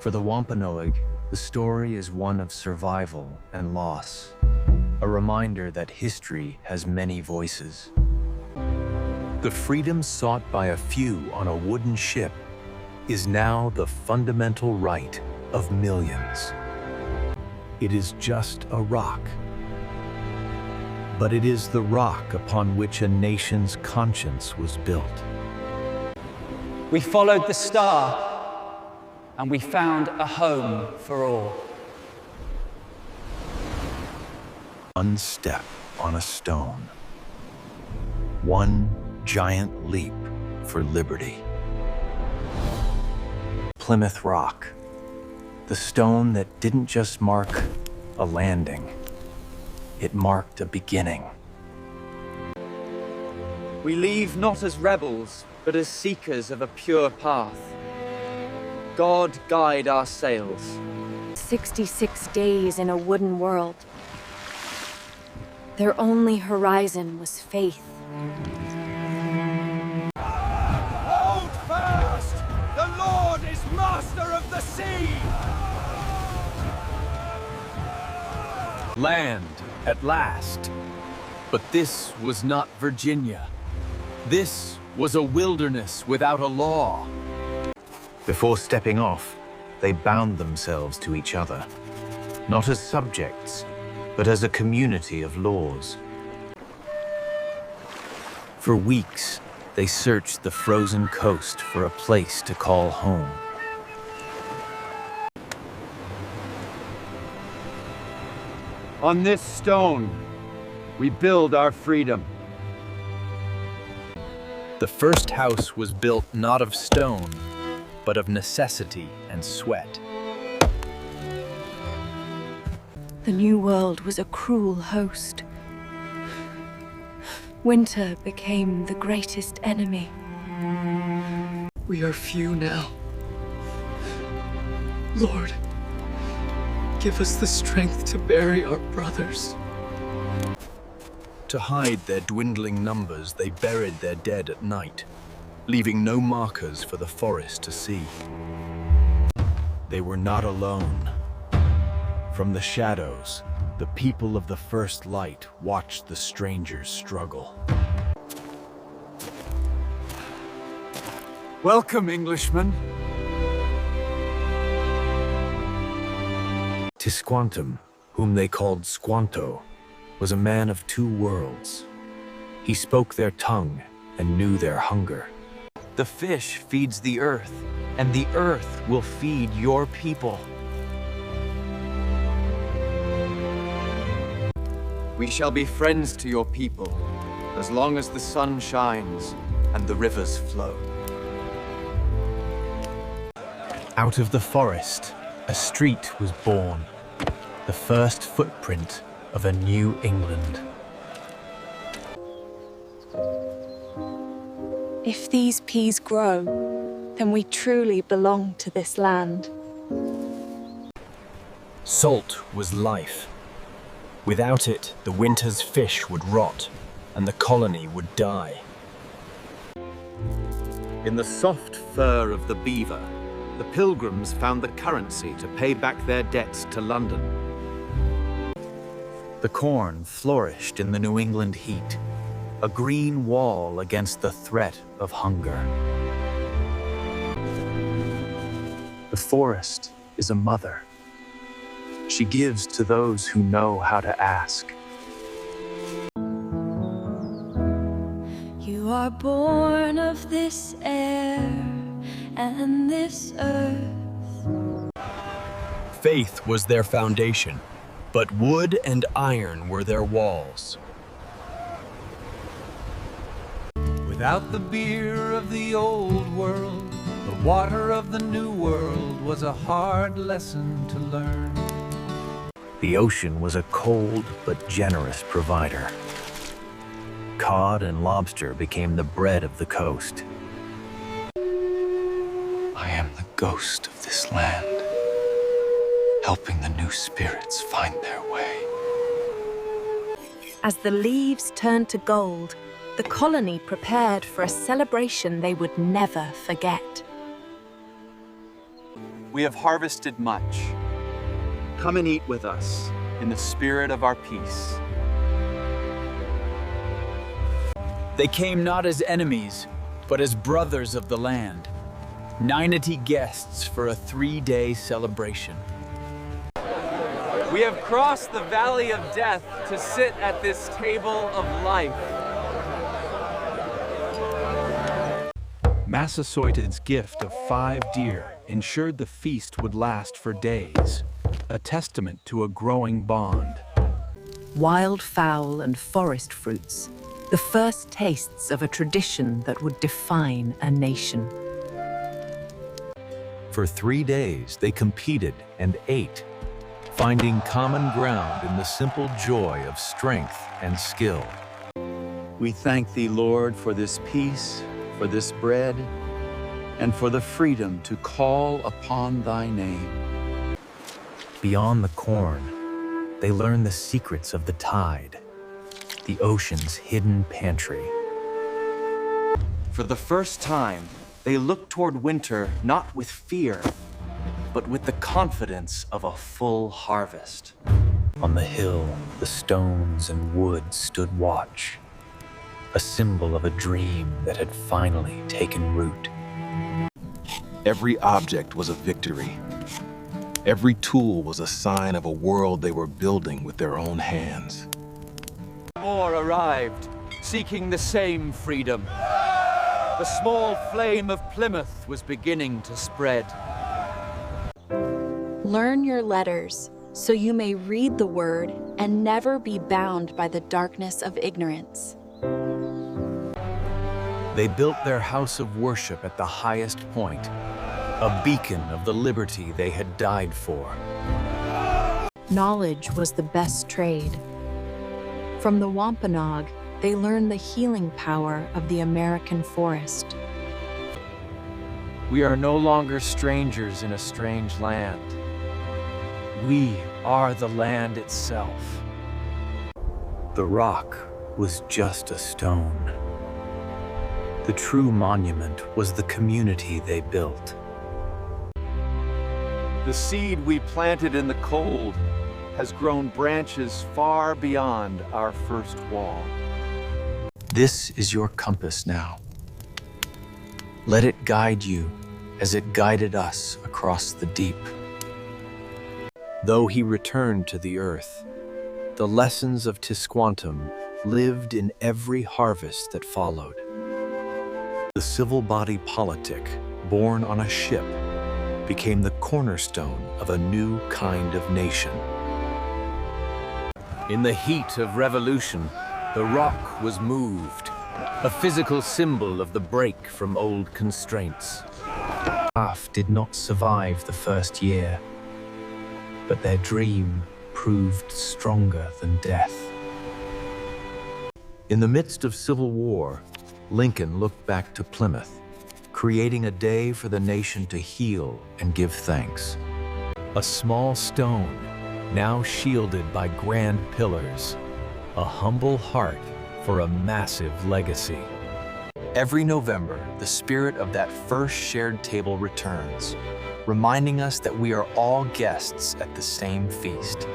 For the Wampanoag, the story is one of survival and loss, a reminder that history has many voices. The freedom sought by a few on a wooden ship is now the fundamental right of millions. It is just a rock, but it is the rock upon which a nation's conscience was built. We followed the star, and we found a home for all. One step on a stone. One giant leap for liberty. Plymouth Rock. The stone that didn't just mark a landing. It marked a beginning. We leave not as rebels, but as seekers of a pure path. God guide our sails. 66 days in a wooden world. Their only horizon was faith. Hold fast! The Lord is master of the sea! Land, at last. But this was not Virginia. This was a wilderness without a law. Before stepping off, they bound themselves to each other, not as subjects, but as a community of laws. For weeks, they searched the frozen coast for a place to call home. On this stone, we build our freedom. The first house was built not of stone, but of necessity and sweat. The new world was a cruel host. Winter became the greatest enemy. We are few now. Lord, give us the strength to bury our brothers. To hide their dwindling numbers, they buried their dead at night, leaving no markers for the forest to see. They were not alone. From the shadows, the people of the first light watched the strangers struggle. Welcome, Englishmen. Squantum, whom they called Squanto, was a man of two worlds. He spoke their tongue and knew their hunger. The fish feeds the earth, and the earth will feed your people. We shall be friends to your people, as long as the sun shines and the rivers flow. Out of the forest, a street was born, the first footprint of a new England. If these peas grow, then we truly belong to this land. Salt was life. Without it, the winter's fish would rot, and the colony would die. In the soft fur of the beaver, the Pilgrims found the currency to pay back their debts to London. The corn flourished in the New England heat, a green wall against the threat of hunger. The forest is a mother. She gives to those who know how to ask. You are born of this air and this earth. Faith was their foundation, but wood and iron were their walls. Without the beer of the old world, the water of the new world was a hard lesson to learn. The ocean was a cold but generous provider. Cod and lobster became the bread of the coast. I am the ghost of this land, helping the new spirits find their way. As the leaves turned to gold, the colony prepared for a celebration they would never forget. We have harvested much. Come and eat with us in the spirit of our peace. They came not as enemies, but as brothers of the land, 90 guests for a 3-day celebration. We have crossed the valley of death to sit at this table of life. Massasoit's gift of 5 deer ensured the feast would last for days, a testament to a growing bond. Wild fowl and forest fruits, the first tastes of a tradition that would define a nation. For 3 days, they competed and ate, finding common ground in the simple joy of strength and skill. We thank thee, Lord, for this peace, for this bread, and for the freedom to call upon thy name. Beyond the corn, they learn the secrets of the tide, the ocean's hidden pantry. For the first time, they look toward winter not with fear, but with the confidence of a full harvest. On the hill, the stones and wood stood watch, a symbol of a dream that had finally taken root. Every object was a victory. Every tool was a sign of a world they were building with their own hands. More arrived, seeking the same freedom. The small flame of Plymouth was beginning to spread. Learn your letters so you may read the word and never be bound by the darkness of ignorance. They built their house of worship at the highest point, a beacon of the liberty they had died for. Knowledge was the best trade. From the Wampanoag, they learned the healing power of the American forest. We are no longer strangers in a strange land. We are the land itself. The rock was just a stone. The true monument was the community they built. The seed we planted in the cold has grown branches far beyond our first wall. This is your compass now. Let it guide you as it guided us across the deep. Though he returned to the earth, the lessons of Squanto lived in every harvest that followed. The civil body politic, born on a ship, became the cornerstone of a new kind of nation. In the heat of revolution, the rock was moved, a physical symbol of the break from old constraints. Half did not survive the first year, but their dream proved stronger than death. In the midst of civil war, Lincoln looked back to Plymouth, creating a day for the nation to heal and give thanks. A small stone, now shielded by grand pillars, a humble heart for a massive legacy. Every November, the spirit of that first shared table returns, reminding us that we are all guests at the same feast.